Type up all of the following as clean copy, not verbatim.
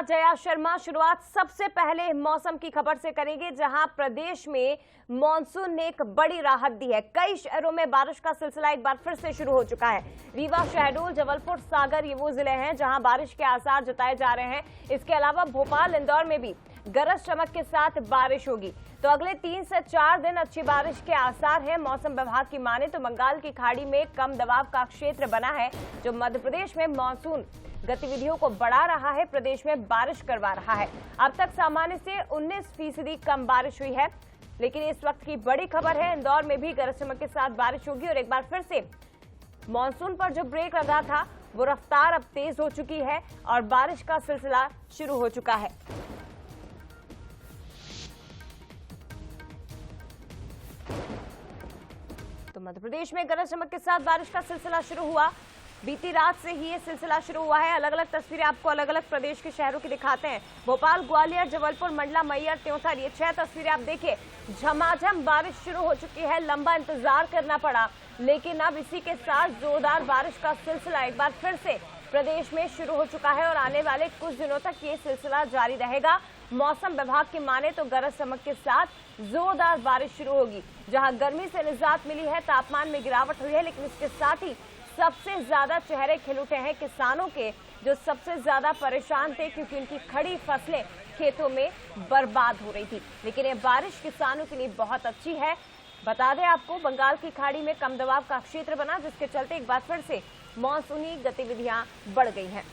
साथ जया शर्मा। शुरुआत सबसे पहले मौसम की खबर से करेंगे, जहां प्रदेश में मॉनसून ने एक बड़ी राहत दी है। कई शहरों में बारिश का सिलसिला एक बार फिर से शुरू हो चुका है। रीवा, शहडोल, जबलपुर, सागर ये वो जिले हैं जहां बारिश के आसार जताए जा रहे हैं। इसके अलावा भोपाल, इंदौर में भी गरज चमक के साथ बारिश होगी। तो अगले 3 से 4 दिन अच्छी बारिश के आसार हैं। मौसम विभाग की माने तो बंगाल की खाड़ी में कम दबाव का क्षेत्र बना है, जो मध्य प्रदेश में मॉनसून गतिविधियों को बढ़ा रहा है, प्रदेश में बारिश करवा रहा है। अब तक सामान्य से 19% कम बारिश हुई है। लेकिन इस वक्त की बड़ी खबर है, इंदौर में भी गरज चमक के साथ बारिश होगी और एक बार फिर से मॉनसून पर जो ब्रेक लगा था वो रफ्तार अब तेज हो चुकी है और बारिश का सिलसिला शुरू हो चुका है। तो मध्य प्रदेश में गरज चमक के साथ बारिश का सिलसिला शुरू हुआ। बीती रात से ही ये सिलसिला शुरू हुआ है। अलग अलग तस्वीरें आपको अलग अलग प्रदेश के शहरों की दिखाते हैं। भोपाल, ग्वालियर, जबलपुर, मंडला, मैहर, त्योंथर, ये 6 तस्वीरें आप देखिए। झमाझम बारिश शुरू हो चुकी है। लंबा इंतजार करना पड़ा, लेकिन अब इसी के साथ जोरदार बारिश का सिलसिला एक बार फिर से प्रदेश में शुरू हो चुका है और आने वाले कुछ दिनों तक ये सिलसिला जारी रहेगा। मौसम विभाग की माने तो गरज चमक के साथ जोरदार बारिश शुरू होगी। जहां गर्मी से निजात मिली है, तापमान में गिरावट हुई है, लेकिन इसके साथ ही सबसे ज्यादा चेहरे खिल उठे हैं किसानों के, जो सबसे ज्यादा परेशान थे क्योंकि उनकी खड़ी फसलें खेतों में बर्बाद हो रही थी। लेकिन ये बारिश किसानों के लिए बहुत अच्छी है। बता दें आपको, बंगाल की खाड़ी में कम दबाव का क्षेत्र बना, जिसके चलते एक बार फिर से मॉनसूनी गतिविधियां बढ़ गई हैं।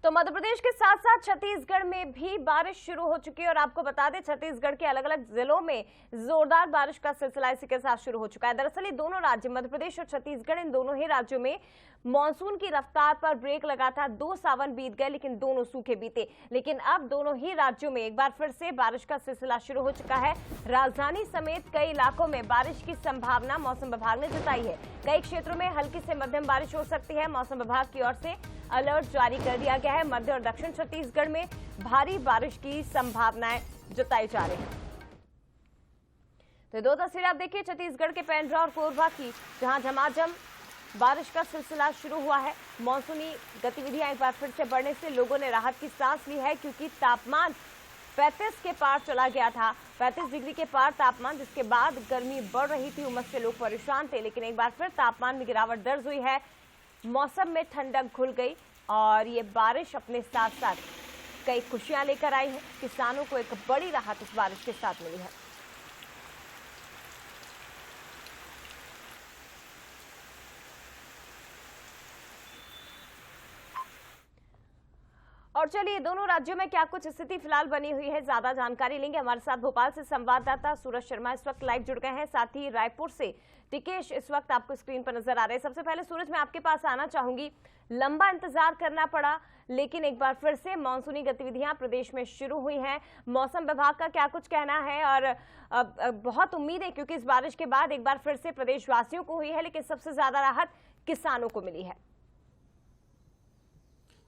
तो मध्य प्रदेश के साथ साथ छत्तीसगढ़ में भी बारिश शुरू हो चुकी है और आपको बता दें, छत्तीसगढ़ के अलग अलग जिलों में जोरदार बारिश का सिलसिला इसी के साथ शुरू हो चुका है। दरअसल ये दोनों राज्य, मध्य प्रदेश और छत्तीसगढ़, इन दोनों ही राज्यों में मॉनसून की रफ्तार पर ब्रेक लगा था। 2 सावन बीत गए, लेकिन दोनों सूखे बीते। लेकिन अब दोनों ही राज्यों में एक बार फिर से बारिश का सिलसिला शुरू हो चुका है। राजधानी समेत कई इलाकों में बारिश की संभावना मौसम विभाग ने जताई है। कई क्षेत्रों में हल्की से मध्यम बारिश हो सकती है। मौसम विभाग की ओर से अलर्ट जारी कर दिया गया है। मध्य और दक्षिण छत्तीसगढ़ में भारी बारिश की संभावनाएं जताई जा रही हैं। तो 2 तस्वीरें आप देखिए छत्तीसगढ़ के पेंड्रा और कोरबा की, जहां झमाझम बारिश का सिलसिला शुरू हुआ है। मॉनसूनी गतिविधियां एक बार फिर से बढ़ने से लोगों ने राहत की सांस ली है, क्योंकि तापमान 35 के पार चला गया था। 35 डिग्री के पार तापमान, जिसके बाद गर्मी बढ़ रही थी, उमस से लोग परेशान थे। लेकिन एक बार फिर तापमान में गिरावट दर्ज हुई है। मौसम में ठंडक घुल गई और ये बारिश अपने साथ साथ कई खुशियां लेकर आई है। किसानों को एक बड़ी राहत इस बारिश के साथ मिली है। और चलिए, दोनों राज्यों में क्या कुछ स्थिति फिलहाल बनी हुई है, ज्यादा जानकारी लेंगे। हमारे साथ भोपाल से संवाददाता सूरज शर्मा इस वक्त लाइव जुड़ गए हैं, साथ ही रायपुर से टिकेश इस वक्त आपको स्क्रीन पर नजर आ रहे हैं। सबसे पहले सूरज, मैं आपके पास आना चाहूंगी। लंबा इंतजार करना पड़ा, लेकिन एक बार फिर से मानसूनी गतिविधियां प्रदेश में शुरू हुई हैं। मौसम विभाग का क्या कुछ कहना है? और बहुत उम्मीद है, क्योंकि इस बारिश के बाद एक बार फिर से प्रदेशवासियों को हुई है, लेकिन सबसे ज्यादा राहत किसानों को मिली है।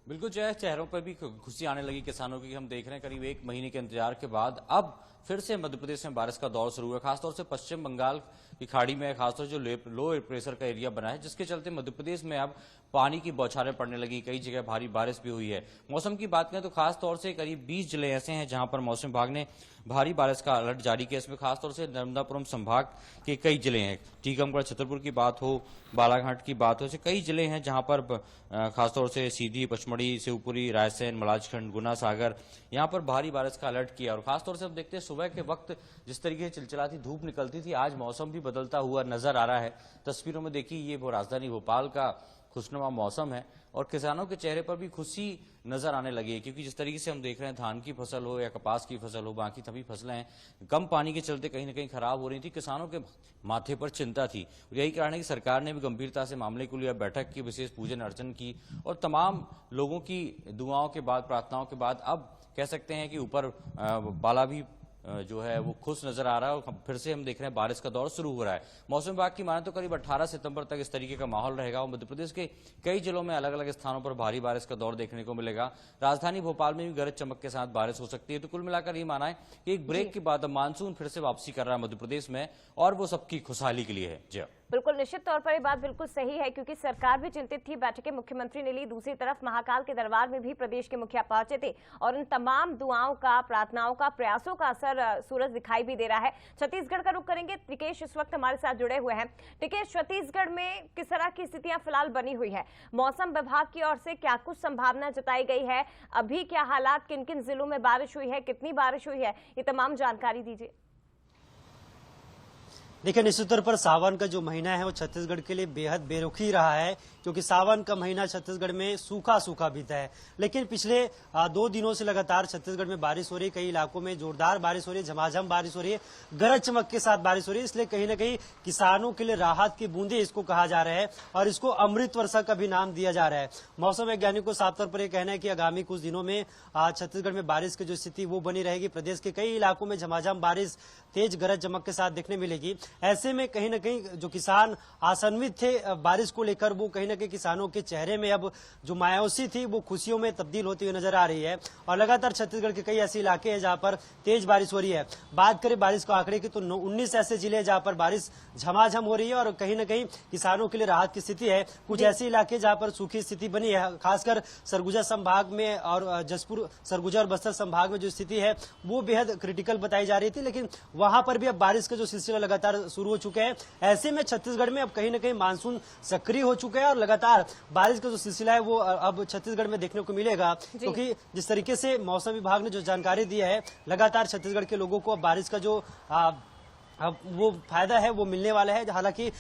बिल्कुल जय, चेहरों पर भी खुशी आने लगी किसानों की। हम देख रहे हैं करीब 1 महीने के इंतजार के बाद अब फिर से मध्य प्रदेश में बारिश का दौर शुरू हुआ। खासतौर से पश्चिम बंगाल की खाड़ी में खासतौर से जो लो प्रेशर का एरिया बना है, जिसके चलते मध्य प्रदेश में अब पानी की बौछारें पड़ने लगी। कई जगह भारी बारिश भी हुई है। मौसम की बात करें तो खासतौर से करीब 20 जिले ऐसे हैं जहां पर मौसम विभाग ने भारी बारिश का अलर्ट जारी किया। इसमें खासतौर से नर्मदापुरम संभाग के कई जिले हैं। टीकमगढ़, छतरपुर की बात हो, बालाघाट की बात हो, ऐसे कई जिले हैं जहां पर खासतौर से सीधी, पचमढ़ी, शिवपुरी, रायसेन, मलाजखंड, गुना, सागर, यहाँ पर भारी बारिश का अलर्ट किया। और खासतौर से अब देखते हैं सुबह के वक्त जिस तरीके से चिलचिलाती धूप निकलती थी, आज मौसम भी बदलता हुआ नजर आ रहा है। तस्वीरों में देखिए, ये वो राजधानी भोपाल का खुशनुमा मौसम है और किसानों के चेहरे पर भी खुशी नजर आने लगी है, क्योंकि जिस तरीके से हम देख रहे हैं, धान की फसल हो या कपास की फसल हो, बाकी सभी फसलें हैं, कम पानी के चलते कहीं न कहीं खराब हो रही थी। किसानों के माथे पर चिंता थी। यही कारण है कि सरकार ने भी गंभीरता से मामले को लिया, बैठक की, विशेष पूजन अर्चन की और तमाम लोगों की दुआओं के बाद, प्रार्थनाओं के बाद अब कह सकते हैं कि ऊपर बाला भी जो है वो खुश नजर आ रहा है और फिर से हम देख रहे हैं बारिश का दौर शुरू हो रहा है। मौसम विभाग की माने तो करीब 18 सितंबर तक इस तरीके का माहौल रहेगा और मध्य प्रदेश के कई जिलों में अलग अलग स्थानों पर भारी बारिश का दौर देखने को मिलेगा। राजधानी भोपाल में भी गरज चमक के साथ बारिश हो सकती है। तो कुल मिलाकर ये माना है कि एक ब्रेक के बाद अब मानसून फिर से वापसी कर रहा है मध्य प्रदेश में और वो सबकी खुशहाली के लिए है। जी बिल्कुल, निश्चित तौर पर ये बात बिल्कुल सही है, क्योंकि सरकार भी चिंतित थी, बैठकें मुख्यमंत्री ने ली, दूसरी तरफ महाकाल के दरबार में भी प्रदेश के मुखिया पहुंचे थे और उन तमाम दुआओं का, प्रार्थनाओं का, प्रयासों का असर सूरज दिखाई भी दे रहा है। छत्तीसगढ़ का रुख करेंगे, टिकेश इस वक्त हमारे साथ जुड़े हुए हैं। टिकेश, छत्तीसगढ़ में किस तरह की स्थितियां फिलहाल बनी हुई है? मौसम विभाग की ओर से क्या कुछ संभावना जताई गई है? अभी क्या हालात, किन किन जिलों में बारिश हुई है, कितनी बारिश हुई है, ये तमाम जानकारी दीजिए। देखिए, निश्चित तौर पर सावन का जो महीना है वो छत्तीसगढ़ के लिए बेहद बेरुखी रहा है, क्योंकि सावन का महीना छत्तीसगढ़ में सूखा सूखा बीता है। लेकिन पिछले 2 दिनों से लगातार छत्तीसगढ़ में बारिश हो रही है, कई इलाकों में जोरदार बारिश हो रही है, झमाझम बारिश हो रही है, गरज चमक के साथ बारिश हो रही है। इसलिए कहीं ना कहीं किसानों के लिए राहत की बूंदे इसको कहा जा रहा है और इसको अमृत वर्षा का भी नाम दिया जा रहा है। मौसम वैज्ञानिकों को साफ तौर पर यह कहना है कि आगामी कुछ दिनों में छत्तीसगढ़ में बारिश की जो स्थिति वो बनी रहेगी। प्रदेश के कई इलाकों में झमाझम बारिश, तेज गरज चमक के साथ देखने मिलेगी। ऐसे में कहीं न कहीं जो किसान आशान्वित थे बारिश को लेकर, वो कहीं न कहीं किसानों के चेहरे में अब जो मायूसी थी वो खुशियों में तब्दील होती हुई नजर आ रही है। और लगातार छत्तीसगढ़ के कई ऐसे इलाके हैं जहां पर तेज बारिश हो रही है। बात करें बारिश के आंकड़े की तो 19 ऐसे जिले हैं जहां पर बारिश झमाझम हो रही है और कहीं न कहीं किसानों के लिए राहत की स्थिति है। कुछ ऐसे इलाके जहां पर सूखी स्थिति बनी है, खासकर सरगुजा संभाग में और जसपुर, सरगुजा और बस्तर संभाग में जो स्थिति है वो बेहद क्रिटिकल बताई जा रही थी। लेकिन वहां पर भी अब बारिश का जो सिलसिला लगातार शुरू हो चुका है। ऐसे में छत्तीसगढ़ में अब कहीं न कहीं मानसून सक्रिय हो चुका है और लगातार बारिश का जो सिलसिला है वो अब छत्तीसगढ़ में देखने को मिलेगा। क्योंकि जिस तरीके से मौसम विभाग ने जो जानकारी दी है, लगातार छत्तीसगढ़ के लोगों को अब बारिश का जो वो फायदा है वो मिलने वाला है। हालांकि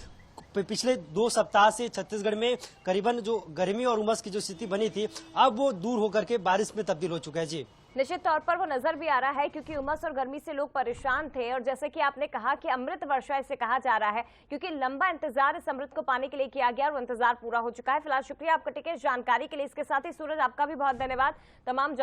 पिछले 2 सप्ताह से छत्तीसगढ़ में करीबन जो गर्मी और उमस की जो स्थिति बनी थी, अब वो दूर होकर के बारिश में तब्दील हो चुका है। जी, निश्चित तौर पर वो नजर भी आ रहा है, क्योंकि उमस और गर्मी से लोग परेशान थे और जैसे कि आपने कहा कि अमृत वर्षा इसे कहा जा रहा है, क्योंकि लंबा इंतजार इस अमृत को पाने के लिए किया गया और वो इंतजार पूरा हो चुका है। फिलहाल शुक्रिया आपका टिकेश जानकारी के लिए। इसके साथ ही सूरज, आपका भी बहुत धन्यवाद तमाम